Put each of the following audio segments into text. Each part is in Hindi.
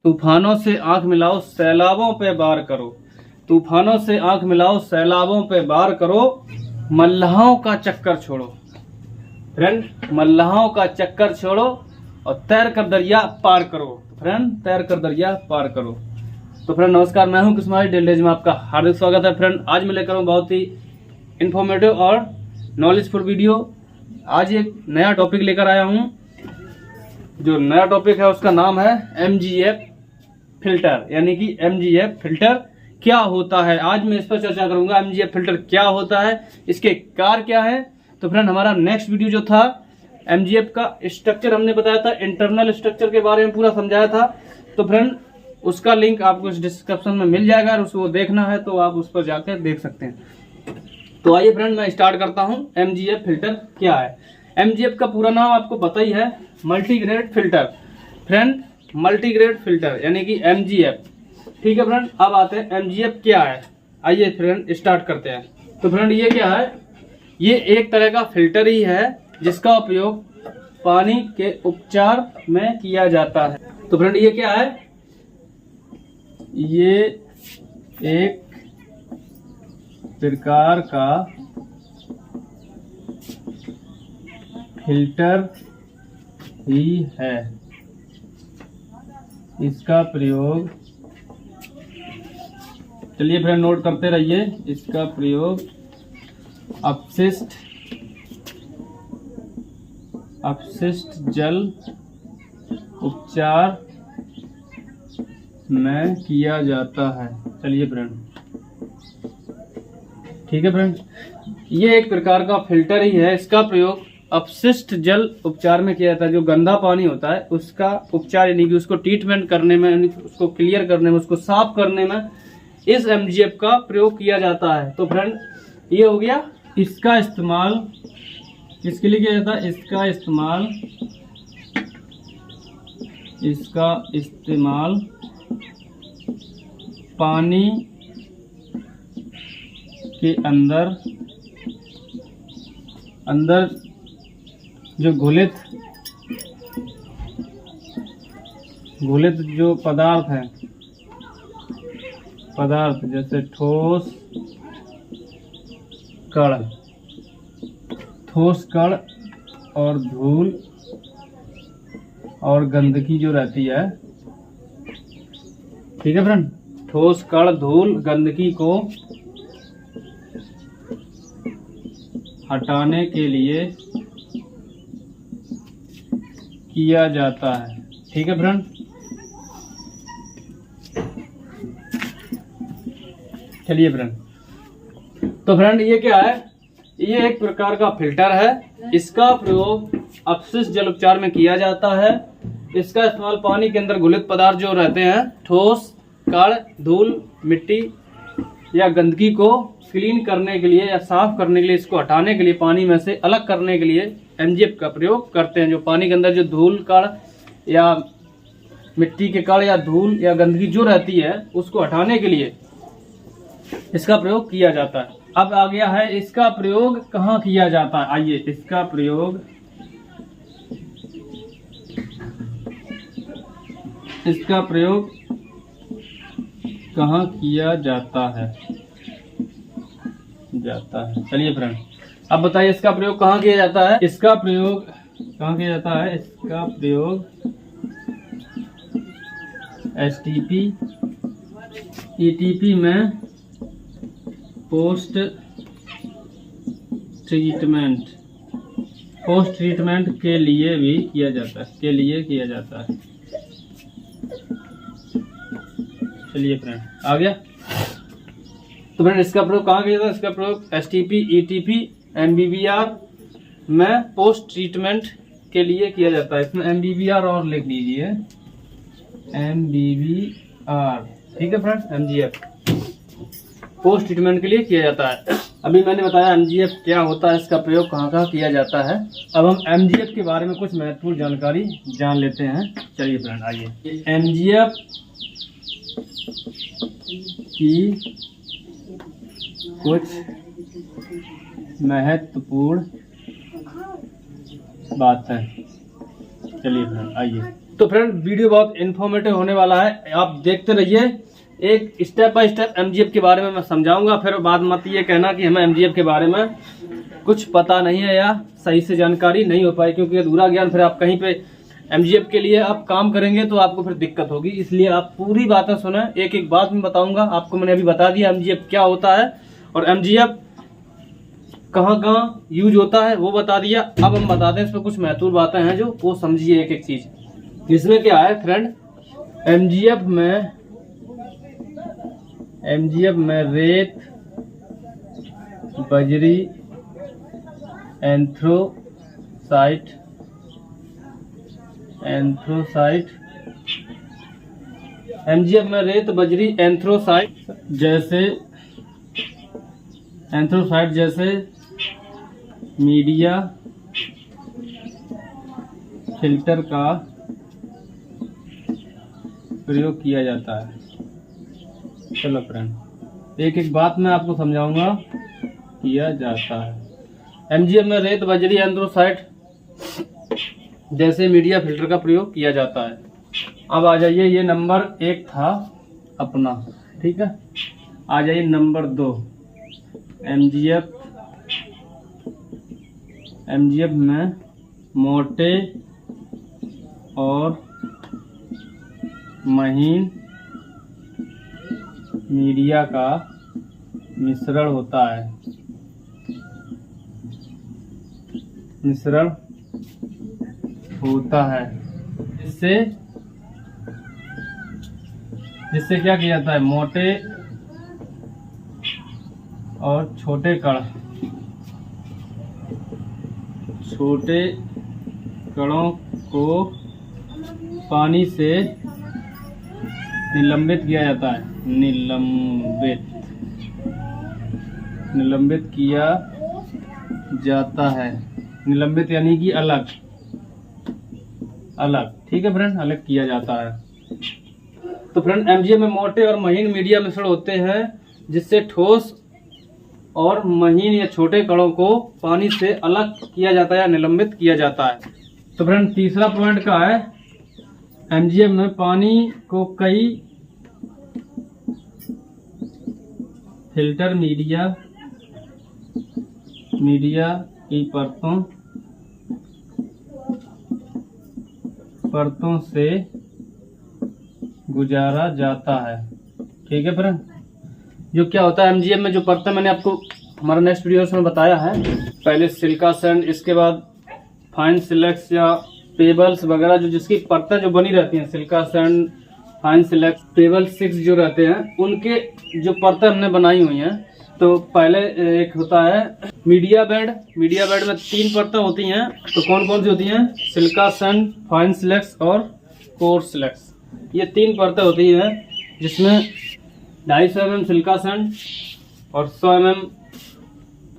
तूफानों से आंख मिलाओ सैलाबों पे वार करो, तूफानों से आंख मिलाओ सैलाबों पे वार करो, मल्लाहों का चक्कर छोड़ो। फ्रेंड, मल्लाहों का चक्कर छोड़ो और तैर कर दरिया पार करो। फ्रेंड, तैर कर दरिया पार करो। तो फ्रेंड नमस्कार, मैं हूं किस्मारी डेलीज में आपका हार्दिक स्वागत है। फ्रेंड, आज मैं लेकर हूं बहुत ही इंफॉर्मेटिव और नॉलेजफुल वीडियो। आज एक नया टॉपिक लेकर आया हूं। जो नया टॉपिक है उसका नाम है MGF फिल्टर, यानी कि MGF फिल्टर क्या होता है। आज मैं इस पर चर्चा करूंगा। MGF फिल्टर क्या होता है, इसके कार्य क्या है। तो फ्रेंड, हमारा नेक्स्ट वीडियो जो था MGF का स्ट्रक्चर हमने बताया था, इंटरनल स्ट्रक्चर के बारे में पूरा समझाया था। तो फ्रेंड, उसका लिंक आपको इस डिस्क्रिप्शन में मिल जाएगा और उसको देखना है तो आप उस पर जाकर देख सकते हैं। तो आइए फ्रेंड, मैं स्टार्ट करता हूं। MGF फिल्टर क्या है। MGF का पूरा नाम आपको पता ही है, multigrade filter. Friend, multigrade filter यानी कि MGF। ठीक है फ्रेंड, अब आते हैं MGF क्या है। आइए फ्रेंड स्टार्ट करते हैं। तो फ्रेंड, ये क्या है, ये एक तरह का फिल्टर ही है जिसका उपयोग पानी के उपचार में किया जाता है। तो फ्रेंड, ये क्या है, ये एक प्रकार का फिल्टर ही है। इसका प्रयोग, चलिए फ्रेंड नोट करते रहिए, इसका प्रयोग अपशिष्ट जल उपचार में किया जाता है। चलिए फ्रेंड, ठीक है फ्रेंड, ये एक प्रकार का फिल्टर ही है। इसका प्रयोग अपशिष्ट जल उपचार में किया जाता है। जो गंदा पानी होता है उसका उपचार यानी कि उसको ट्रीटमेंट करने में, उसको क्लियर करने में, उसको साफ करने में इस MGF का प्रयोग किया जाता है। तो फ्रेंड, ये हो गया। इसका इस्तेमाल किसके लिए किया जाता है, इसका इस्तेमाल पानी के अंदर जो घुलित जो पदार्थ हैं, जैसे ठोस कण और धूल और गंदगी जो रहती है, ठीक है फ्रेंड, ठोस कण, धूल, गंदगी को हटाने के लिए किया जाता है। ठीक है फ्रेंड, चलिए फ्रेंड, तो फ्रेंड ये क्या है, ये एक प्रकार का फिल्टर है। इसका प्रयोग अपशिष्ट जल उपचार में किया जाता है। इसका इस्तेमाल पानी के अंदर घुलित पदार्थ जो रहते हैं, ठोस कण, धूल, मिट्टी या गंदगी को क्लीन करने के लिए या साफ करने के लिए, इसको हटाने के लिए, पानी में से अलग करने के लिए MGF का प्रयोग करते हैं। जो पानी के अंदर जो धूल कण या मिट्टी के कण या धूल या गंदगी जो रहती है उसको हटाने के लिए इसका प्रयोग किया जाता है। अब आ गया है इसका प्रयोग कहाँ किया जाता है। आइए, इसका प्रयोग कहाँ किया जाता है। चलिए फ्रेंड, अब बताइए इसका प्रयोग कहाँ किया जाता है। इसका प्रयोग कहाँ किया जाता है, इसका प्रयोग STP ETP में पोस्ट ट्रीटमेंट के लिए भी किया जाता है। चलिए फ्रेंड, आ गया। तो फ्रेंड, इसका प्रयोग कहाँ किया जाता है, इसका प्रयोग STP ETP MBBR में पोस्ट ट्रीटमेंट के लिए किया जाता है। इसमें MBBR और लिख लीजिए, MBBR। ठीक है फ्रेंड, MGF पोस्ट ट्रीटमेंट के लिए किया जाता है। अभी मैंने बताया MGF क्या होता है, इसका प्रयोग कहाँ कहाँ किया जाता है। अब हम MGF के बारे में कुछ महत्वपूर्ण जानकारी जान लेते हैं। चलिए फ्रेंड, आइए, MGF की कुछ महत्वपूर्ण बातें। चलिए फ्रेंड, आइए। तो फ्रेंड वीडियो बहुत इन्फॉर्मेटिव होने वाला है, आप देखते रहिए। एक स्टेप बाय स्टेप एमजीएफ के बारे में मैं समझाऊंगा, फिर बाद मत ये कहना कि हमें एमजीएफ के बारे में कुछ पता नहीं है या सही से जानकारी नहीं हो पाई, क्योंकि अधूरा ज्ञान फिर आप कहीं पे एमजीएफ के लिए आप काम करेंगे तो आपको फिर दिक्कत होगी। इसलिए आप पूरी बातें सुने, एक एक बात मैं बताऊंगा आपको। मैंने अभी बता दिया एमजीएफ क्या होता है और एमजीएफ कहाँ कहाँ यूज होता है वो बता दिया। अब हम बताते हैं इसमें कुछ महत्वपूर्ण बातें हैं जो वो समझिए एक एक चीज। इसमें क्या है फ्रेंड, एमजीएफ में रेत, बजरी, एंथ्रोसाइट एमजीएफ में रेत, बजरी, एंथ्रोसाइट जैसे मीडिया फिल्टर का प्रयोग किया जाता है। चलो फ्रेंड, एक एक बात मैं आपको समझाऊंगा। किया जाता है एमजीएफ में रेत, बजरी, एंथ्रोसाइट जैसे मीडिया फिल्टर का प्रयोग किया जाता है। अब आ जाइए, ये नंबर 1 था अपना, ठीक है। आ जाइए नंबर 2, एमजीएफ में मोटे और महीन मीडिया का मिश्रण होता है। जिससे क्या किया जाता है, मोटे और छोटे कणों को पानी से निलंबित किया जाता है। निलंबित किया जाता है। निलंबित यानी कि अलग, ठीक है फ्रेंड, अलग किया जाता है। तो फ्रेंड, एमजीएफ में मोटे और महीन मीडिया मिश्रण होते हैं जिससे ठोस और महीन या छोटे कणों को पानी से अलग किया जाता है या निलंबित किया जाता है। तो फ्रेंड, तीसरा पॉइंट का है, एमजीएफ में पानी को कई फिल्टर मीडिया की परतों से गुजारा जाता है। ठीक है फ्रेंड, जो क्या होता है एमजीएफ में जो परतें मैंने आपको हमारा नेक्स्ट वीडियो में बताया है, पहले सिलिका सैंड, इसके बाद फाइन सिलेक्स या पेबल्स वगैरह, जो जिसकी परतें जो बनी रहती हैं, सिलिका सैंड, फाइन सिलेक्स, पेबल 6 जो रहते हैं, उनके जो परतें हमने बनाई हुई हैं। तो पहले एक होता है मीडिया बेड में 3 परतें होती हैं। तो कौन कौन सी होती हैं? सिलिका सैंड, फाइन सिलेक्स और कोर्स सिलेक्स। ये 3 परतें होती हैं जिसमें 250 mm सिलिका सैंड और 100 mm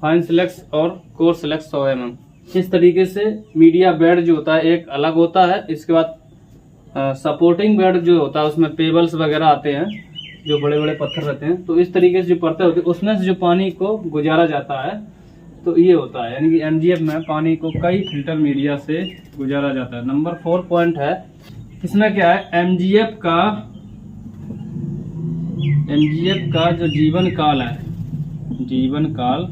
फाइन सिलेक्स और कोर्स सिलेक्स 100 mm। इस तरीके से मीडिया बेड जो होता है एक अलग होता है। इसके बाद सपोर्टिंग बेड जो होता है उसमें पेबल्स वगैरह आते हैं, जो बड़े बड़े पत्थर रहते हैं। तो इस तरीके से जो परतें होती है उसमें से जो पानी को गुजारा जाता है, तो ये होता है, यानी कि एमजीएफ में पानी को कई फिल्टर मीडिया से गुजारा जाता है। नंबर 4 पॉइंट है, इसमें क्या है, एमजीएफ का जो जीवन काल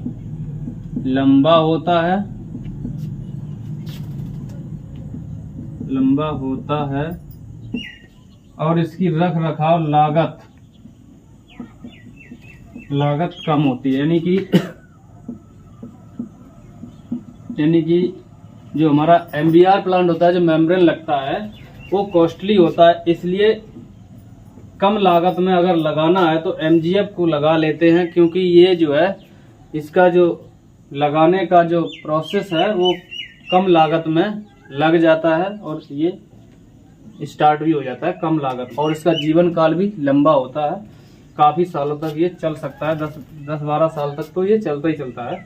लंबा होता है और इसकी रख रखाव लागत कम होती है। यानी कि जो हमारा एमबीआर प्लांट होता है, जो मेम्ब्रेन लगता है, वो कॉस्टली होता है। इसलिए कम लागत में अगर लगाना है तो एमजीएफ को लगा लेते हैं, क्योंकि ये जो है इसका जो लगाने का जो प्रोसेस है वो कम लागत में लग जाता है और ये स्टार्ट भी हो जाता है कम लागत, और इसका जीवन काल भी लंबा होता है, काफ़ी सालों तक ये चल सकता है, 10-12 साल तक तो ये चलता ही चलता है।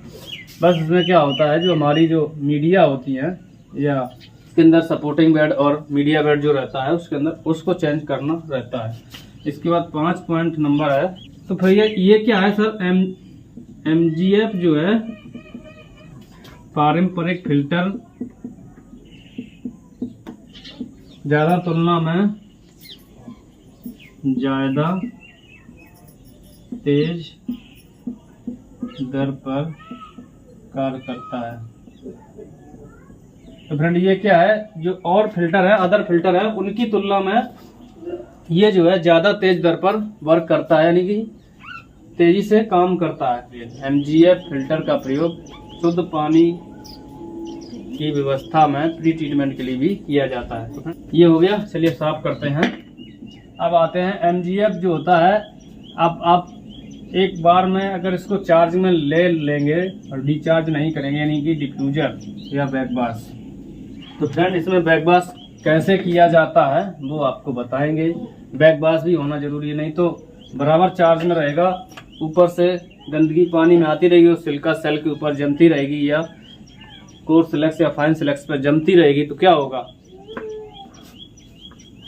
बस इसमें क्या होता है, जो हमारी जो मीडिया होती है या इसके अंदर सपोर्टिंग बेड और मीडिया बेड जो रहता है उसके अंदर उसको चेंज करना रहता है। इसके बाद 5 पॉइंट नंबर है, तो भैया ये क्या है सर, एमजीएफ जो है ज़्यादा तुलना में ज़्यादा तेज दर पर कार्य करता है। तो फ्रेंड ये क्या है, जो और फिल्टर है, अदर फिल्टर है, उनकी तुलना में ये जो है ज़्यादा तेज दर पर वर्क करता है, यानी कि तेजी से काम करता है। MGF फिल्टर का प्रयोग शुद्ध पानी की व्यवस्था में प्री ट्रीटमेंट के लिए भी किया जाता है। ये हो गया, चलिए साफ करते हैं। अब आते हैं MGF जो होता है, अब आप एक बार में अगर इसको चार्ज में ले लेंगे और डिचार्ज नहीं करेंगे, यानी कि डिफ्यूजर या बैकवाश, तो फ्रेंड इसमें बैकवाश कैसे किया जाता है वो आपको बताएंगे। बैकवाश भी होना जरूरी है, नहीं तो बराबर चार्ज में रहेगा, ऊपर से गंदगी पानी में आती रहेगी और सिलिका सेल के ऊपर जमती रहेगी या कोर्स सिलेक्स या फाइन सिलेक्स पर जमती रहेगी, तो क्या होगा,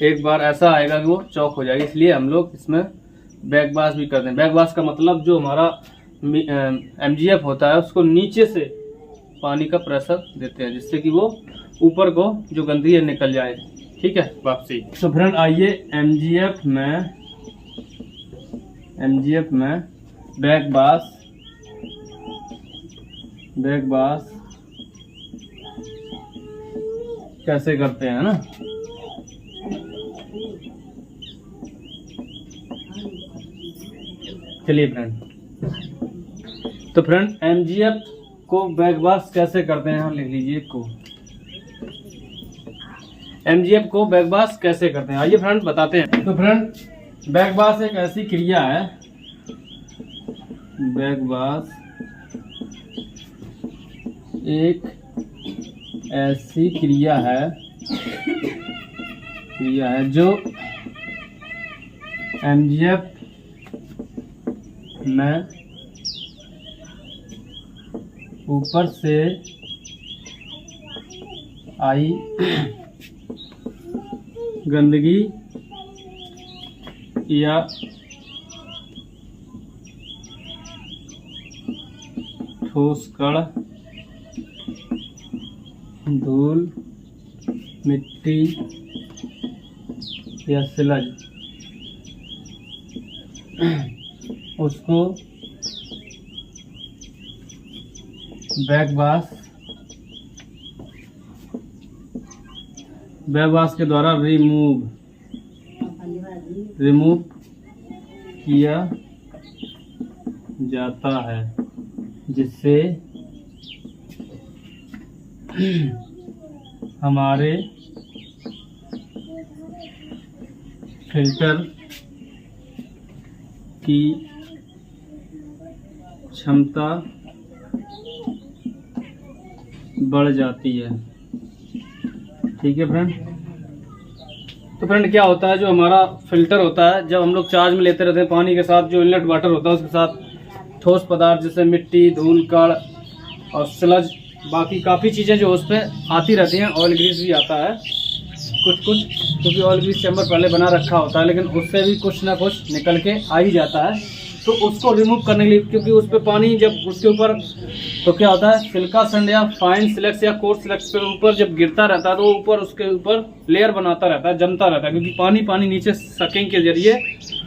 एक बार ऐसा आएगा कि वो चौक हो जाएगी। इसलिए हम लोग इसमें बैकवाश भी करते हैं। बैकवाश का मतलब जो हमारा MGF होता है उसको नीचे से पानी का प्रेशर देते हैं, जिससे कि वो ऊपर को जो गंदगी है निकल जाए। ठीक है, वापसी। तो फ्रेंड आइए MGF में बैकवाश कैसे करते हैं ना। चलिए फ्रेंड, तो फ्रेंड MGF को बैकवाश कैसे करते हैं, लिख लीजिए MGF को बैकवाश कैसे करते हैं, आइए फ्रेंड बताते हैं। तो फ्रेंड बैकवाश एक ऐसी क्रिया है, बैकवाश एक ऐसी क्रिया है जो MGF में ऊपर से आई गंदगी या ठोस कण, धूल, मिट्टी या स्लज उसको बैकवाश के द्वारा रिमूव किया जाता है, जिससे हमारे फिल्टर की क्षमता बढ़ जाती है। ठीक है फ्रेंड। तो फ्रेंड क्या होता है, जो हमारा फिल्टर होता है, जब हम लोग चार्ज में लेते रहते हैं पानी के साथ, जो इनलेट वाटर होता है उसके साथ ठोस पदार्थ जैसे मिट्टी, धूल, कण और स्लज, बाकी काफ़ी चीज़ें जो उस पर आती रहती हैं। ऑयल ग्रीस भी आता है कुछ क्योंकि ऑयल ग्रीस चैम्बर पहले बना रखा होता है, लेकिन उससे भी कुछ ना कुछ निकल के आ ही जाता है। तो उसको रिमूव करने के लिए, क्योंकि उस पर पानी जब उसके ऊपर, तो क्या होता है, सिलिका सैंड या फाइन सिलेक्स या कोर्स सिलेक्स के ऊपर जब गिरता रहता है तो ऊपर उसके ऊपर लेयर बनाता रहता है, जमता रहता है, क्योंकि पानी नीचे सकिंग के जरिए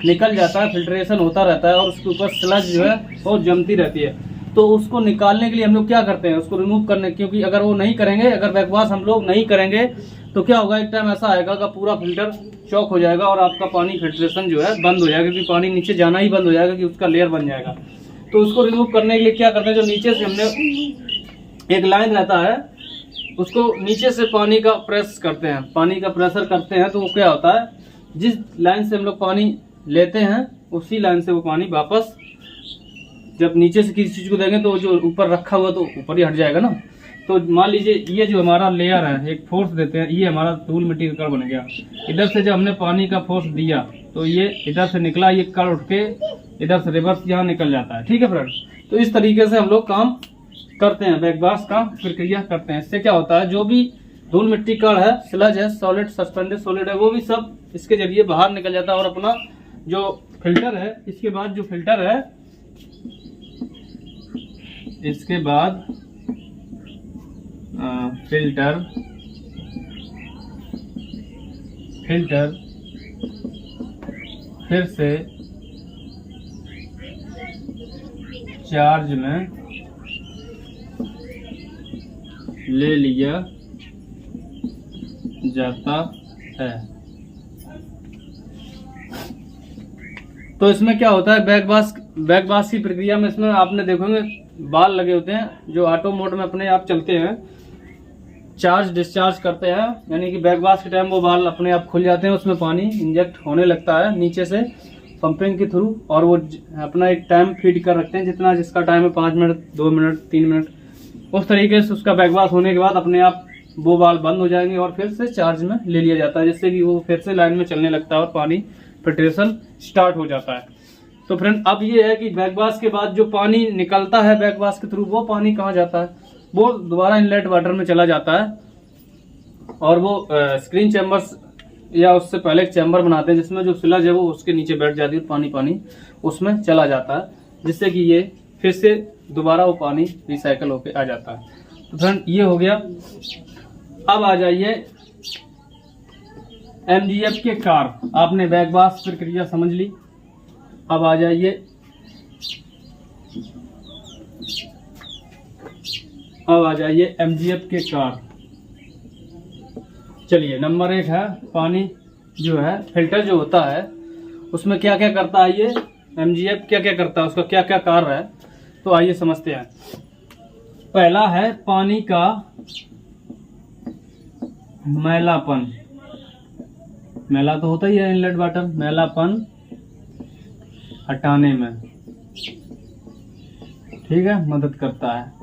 निकल जाता है, फिल्ट्रेशन होता रहता है और उसके ऊपर स्लज जो है वो जमती रहती है। तो उसको निकालने के लिए हम लोग क्या करते हैं, उसको रिमूव करने, क्योंकि अगर वो नहीं करेंगे, अगर बैकवाश हम लोग नहीं करेंगे तो क्या होगा, एक टाइम ऐसा आएगा कि पूरा फिल्टर चौक हो जाएगा और आपका पानी फिल्ट्रेशन जो है बंद हो जाएगा, क्योंकि पानी नीचे जाना ही बंद हो जाएगा, कि उसका लेयर बन जाएगा। तो उसको रिमूव करने के लिए क्या करते हैं, जो नीचे से हमने एक लाइन रहता है उसको नीचे से पानी का प्रेस करते हैं, पानी का प्रेशर करते हैं। तो वो क्या होता है, जिस लाइन से हम लोग पानी लेते हैं उसी लाइन से वो पानी वापस, जब नीचे से किसी चीज को देंगे तो जो ऊपर रखा हुआ तो ऊपर ही हट जाएगा ना। तो मान लीजिए ये जो हमारा लेयर है, एक फोर्स देते हैं, ये हमारा धूल मिट्टी का कण बन गया। इधर से जब हमने पानी का फोर्स दिया तो ये इधर से निकला, ये कण उठ के इधर से रिवर्स यहाँ निकल जाता है। ठीक है फ्रेंड। तो इस तरीके से हम लोग काम करते हैं, बैकवाश का प्रक्रिया करते हैं। इससे क्या होता है, जो भी धूल मिट्टी कण है, स्लज है, सॉलिड, सस्पेंडेड सॉलिड है, वो भी सब इसके जरिए बाहर निकल जाता है। और अपना जो फिल्टर है, इसके बाद जो फिल्टर है, इसके बाद फिल्टर फिर से चार्ज में ले लिया जाता है। तो इसमें क्या होता है, बैकवाश की प्रक्रिया में इसमें आपने देखोगे बाल लगे होते हैं जो ऑटो मोड में अपने आप चलते हैं, चार्ज डिस्चार्ज करते हैं, यानी कि बैकवाश के टाइम वो बाल अपने आप खुल जाते हैं, उसमें पानी इंजेक्ट होने लगता है नीचे से पंपिंग के थ्रू, और वो अपना एक टाइम फीड कर रखते हैं, जितना जिसका टाइम है 5 मिनट 2 मिनट 3 मिनट, उस तरीके से उसका बैकवाश होने के बाद अपने आप वो बाल बंद हो जाएंगे और फिर से चार्ज में ले लिया जाता है, जिससे कि वो फिर से लाइन में चलने लगता है और पानी फिल्ट्रेशन स्टार्ट हो जाता है। तो फ्रेंड अब ये है कि बैकवाश के बाद जो पानी निकलता है बैकवाश के थ्रू, वो पानी कहाँ जाता है, वो दोबारा इनलेट वाटर में चला जाता है और वो स्क्रीन चैम्बर्स या उससे पहले एक चैम्बर बनाते हैं जिसमें जो स्लज है वो उसके नीचे बैठ जाती है, पानी उसमें चला जाता है, जिससे कि ये फिर से दोबारा वो पानी रिसाइकल होके आ जाता है। तो फ्रेंड ये हो गया। अब आ जाइए MGF के कार्य। आपने बैकवाश प्रक्रिया समझ ली, अब आ जाइए MGF के कार्य। चलिए नंबर 1 है पानी जो है फिल्टर जो होता है उसमें क्या क्या करता है, ये MGF क्या क्या करता है, उसका क्या क्या कार्य है, तो आइए समझते हैं। पहला है पानी का मैलापन, मैला तो होता ही है इनलेट वाटर, मैलापन हटाने में ठीक है मदद करता है।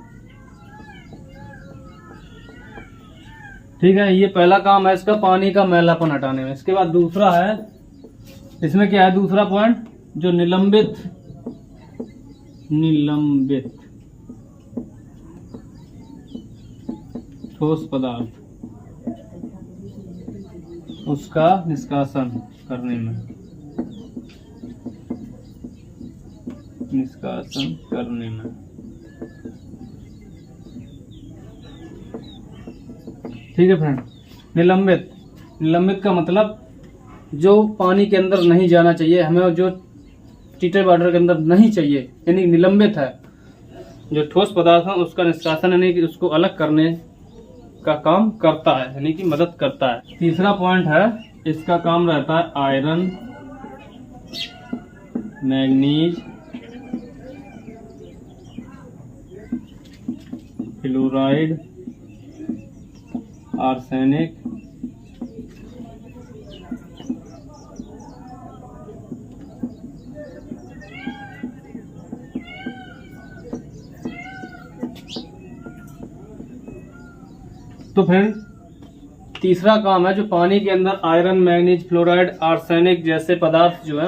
ठीक है, ये पहला काम है इसका, पानी का मैलापन हटाने में। इसके बाद दूसरा है, इसमें क्या है दूसरा पॉइंट, जो निलंबित ठोस पदार्थ उसका निष्कासन करने में, ठीक है फ्रेंड। निलंबित का मतलब जो पानी के अंदर नहीं जाना चाहिए हमें, जो ट्रीटेड वाटर के अंदर नहीं चाहिए, यानी निलंबित है, जो ठोस पदार्थ है उसका निष्कासन यानी कि उसको अलग करने का काम करता है, यानी कि मदद करता है। तीसरा पॉइंट है, इसका काम रहता है आयरन, मैग्नीज, फ्लोराइड, आर्सेनिक, तो फ्रेंड तीसरा काम है जो पानी के अंदर आयरन, मैग्नीज, फ्लोराइड, आर्सेनिक जैसे पदार्थ जो है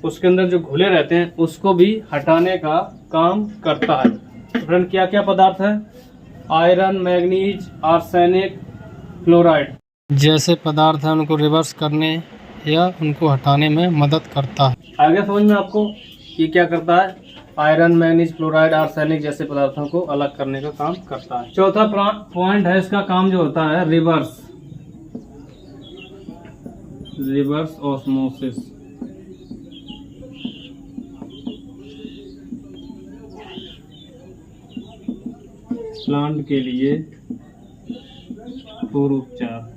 उसके अंदर जो घुले रहते हैं उसको भी हटाने का काम करता है। तो फ्रेंड क्या क्या पदार्थ है, आयरन, मैग्नीज, आर्सेनिक, फ्लोराइड जैसे पदार्थ है उनको रिवर्स करने या उनको हटाने में मदद करता है। आगे समझ में आपको ये क्या करता है, आयरन, मैग्नीज, फ्लोराइड, आर्सेनिक जैसे पदार्थों को अलग करने का काम करता है। चौथा पॉइंट है, इसका काम जो होता है रिवर्स ऑस्मोसिस, प्लांट के लिए पूर्व उपचार।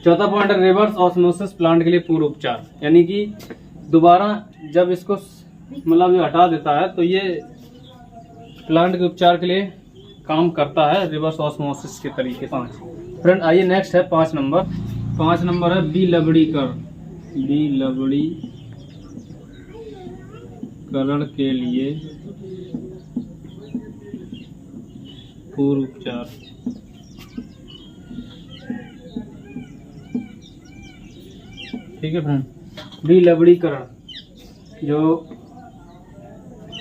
चौथा पॉइंट है रिवर्स ऑस्मोसिस, प्लांट के लिए पूर्व उपचार, यानी कि दोबारा जब इसको मतलब हटा देता है तो ये प्लांट के उपचार के लिए काम करता है रिवर्स ऑस्मोसिस के तरीके। 5 फ्रेंड आइए नेक्स्ट है 5 नंबर। 5 नंबर है विलवणीकरण के लिए पूर्व उपचार। ठीक है फ्रेंड, विलवणीकरण जो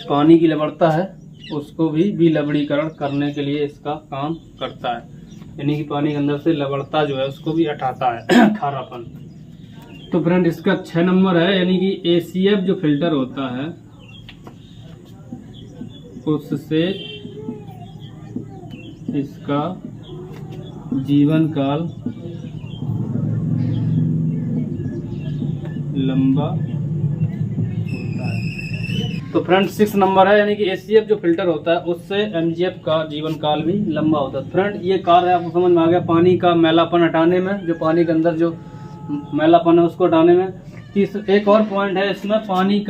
पानी की लवणता है उसको भी विलवणीकरण करने के लिए इसका काम करता है, यानी कि पानी के अंदर से लवणता जो है उसको भी हटाता है खारापन। तो फ्रेंड इसका 6 नंबर है, यानी कि ACF जो फिल्टर होता है उससे इसका जीवन काल लंबा होता है। तो फ्रेंड 6 नंबर है, यानी कि ACF जो फिल्टर होता है उससे MGF का जीवन काल भी लंबा होता है। फ्रेंड ये कार्य आपको समझ में आ गया पानी का मैलापन हटाने में, जो पानी के अंदर जो मैलापन है उसको हटाने में। एक और पॉइंट है इसमें, पानी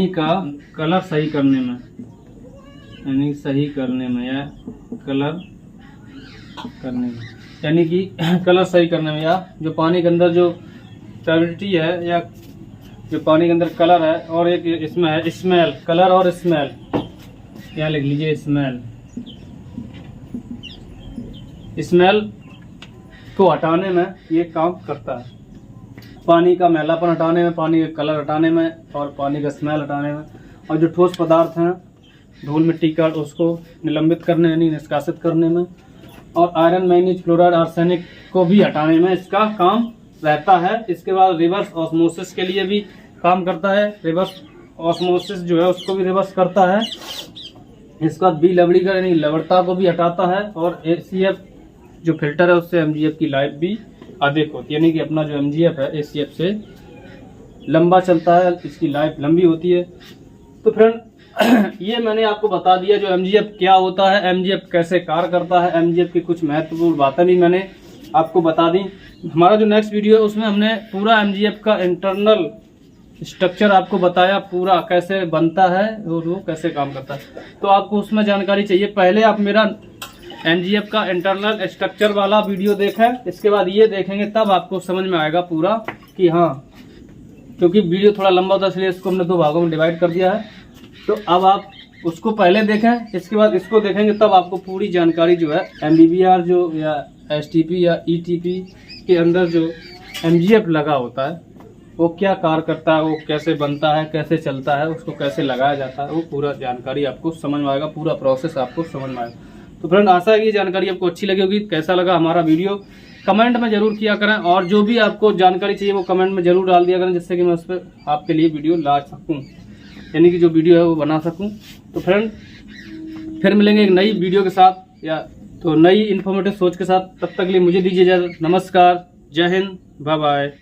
का कलर सही करने में, यानी सही करने में या कलर करने में, यानी कि कलर सही करने में, या जो पानी के अंदर जो टर्बिडिटी है या जो पानी के अंदर कलर है, और एक इसमें है स्मेल, कलर और स्मेल, यहाँ लिख लीजिए स्मेल को हटाने में ये काम करता है। पानी का मैलापन हटाने में, पानी का कलर हटाने में और पानी का स्मेल हटाने में, और जो ठोस पदार्थ हैं धूल मिट्टी का उसको निलंबित करने यानी निष्कासित करने में, और आयरन मैंगनीज फ्लोराइड आर्सेनिक को भी हटाने में इसका काम रहता है। इसके बाद रिवर्स ऑस्मोसिस के लिए भी काम करता है, रिवर्स ऑस्मोसिस जो है उसको भी रिवर्स करता है। इसके बाद बी लवड़ीकरण यानी लवणता को भी हटाता है, और ACF जो फिल्टर है उससे MGF की लाइफ भी अधिक होती है, यानी कि अपना जो MGF है ACF से लंबा चलता है, इसकी लाइफ लंबी होती है। तो फ्रेंड ये मैंने आपको बता दिया जो MGF क्या होता है, MGF कैसे कार्य करता है, MGF की कुछ महत्वपूर्ण बातें भी मैंने आपको बता दी। हमारा जो नेक्स्ट वीडियो है उसमें हमने पूरा MGF का इंटरनल स्ट्रक्चर आपको बताया, पूरा कैसे बनता है और वो कैसे काम करता है। तो आपको उसमें जानकारी चाहिए, पहले आप मेरा MGF का इंटरनल स्ट्रक्चर वाला वीडियो देखें, इसके बाद ये देखेंगे, तब आपको समझ में आएगा पूरा कि हाँ, क्योंकि वीडियो थोड़ा लंबा होता है इसलिए इसको हमने 2 भागों में डिवाइड कर दिया है। तो अब आप उसको पहले देखें, इसके बाद इसको देखेंगे, तब आपको पूरी जानकारी जो है MBBR जो या STP या ETP के अंदर जो MGF लगा होता है वो क्या कार्य करता है, वो कैसे बनता है, कैसे चलता है, उसको कैसे लगाया जाता है, वो पूरा जानकारी आपको समझ में आएगा, पूरा प्रोसेस आपको समझ में आएगा। तो फ्रेंड आशा है कि जानकारी आपको अच्छी लगी होगी। कैसा लगा हमारा वीडियो कमेंट में जरूर किया करें, और जो भी आपको जानकारी चाहिए वो कमेंट में जरूर डाल दिया करें, जिससे कि मैं उस पर आपके लिए वीडियो ला सकूं, यानी कि जो वीडियो है वो बना सकूं। तो फ्रेंड फिर मिलेंगे एक नई वीडियो के साथ, या तो नई इन्फॉर्मेटिव सोच के साथ। तब तक के लिए मुझे दीजिए इजाजत। नमस्कार, जय हिंद, बाय बाय।